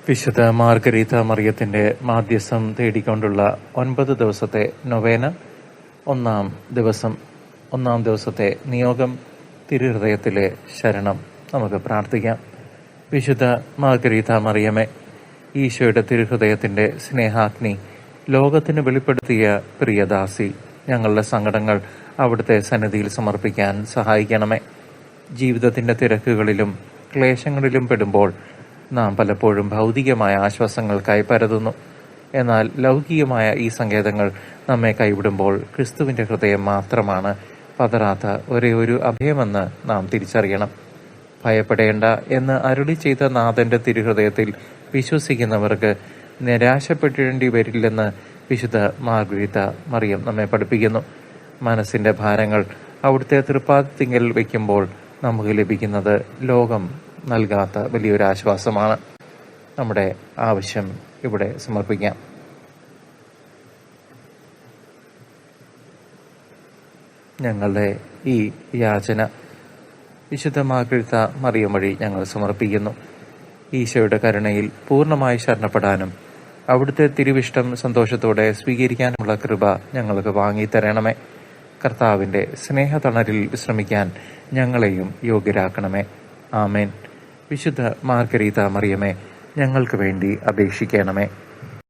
വിശുദ്ധ മാർഗരീത മറിയത്തിന്റെ മാധ്യസ്ഥം തേടിക്കൊണ്ടുള്ള 9 ദിവസത്തെ നൊവേന. ഒന്നാം ദിവസത്തെ നിയോഗം, തിരുഹൃദയത്തിലെ ശരണം. നമുക്ക് പ്രാർത്ഥിക്കാം. വിശുദ്ധ മാർഗരീത മറിയമേ, ഈശോയുടെ തിരുഹൃദയത്തിന്റെ സ്നേഹാഗ്നി ലോകത്തിന് വെളിപ്പെടുത്തിയ പ്രിയദാസി, ഞങ്ങളുടെ സങ്കടങ്ങൾ അവിടുത്തെ സന്നിധിയിൽ സമർപ്പിക്കാൻ സഹായിക്കണമേ. ജീവിതത്തിന്റെ തിരക്കുകളിലും ക്ലേശങ്ങളിലും പെടുമ്പോൾ നാം പലപ്പോഴും ഭൗതികമായ ആശ്വാസങ്ങൾക്കായി പരതുന്നു. എന്നാൽ ലൗകികമായ ഈ സങ്കേതങ്ങൾ നമ്മെ കൈവിടുമ്പോൾ ക്രിസ്തുവിന്റെ ഹൃദയം മാത്രമാണ് പതറാത്ത ഒരേ ഒരു അഭയമെന്ന് നാം തിരിച്ചറിയണം. ഭയപ്പെടേണ്ട എന്ന് അരുളി ചെയ്ത നാഥന്റെ തിരുഹൃദയത്തിൽ വിശ്വസിക്കുന്നവർക്ക് നിരാശപ്പെടേണ്ടി വരില്ലെന്ന് വിശുദ്ധ മാർഗരീത മറിയം നമ്മെ പഠിപ്പിക്കുന്നു. മനസ്സിന്റെ ഭാരങ്ങൾ അവിടുത്തെ തൃപ്പാദത്തിങ്കൽ വയ്ക്കുമ്പോൾ നമുക്ക് ലഭിക്കുന്നത് ലോകം നൽകാത്ത വലിയൊരു ആശ്വാസമാണ്. നമ്മുടെ ആവശ്യം ഇവിടെ സമർപ്പിക്കാം. ഞങ്ങളുടെ ഈ യാചന വിശുദ്ധ മാർഗരീത മറിയം വഴി ഞങ്ങൾ സമർപ്പിക്കുന്നു. ഈശോയുടെ കരുണയിൽ പൂർണ്ണമായി ശരണപ്പെടാനും അവിടുത്തെ തിരുവിഷ്ടം സന്തോഷത്തോടെ സ്വീകരിക്കാനുമുള്ള കൃപ ഞങ്ങൾക്ക് വാങ്ങിത്തരണമേ. കർത്താവിന്റെ സ്നേഹതണലിൽ വിശ്രമിക്കാൻ ഞങ്ങളെയും യോഗ്യരാക്കണമേ. ആമേൻ. വിശുദ്ധ മാർഗരീത മറിയമേ, ഞങ്ങൾക്ക് വേണ്ടി അപേക്ഷിക്കണമേ.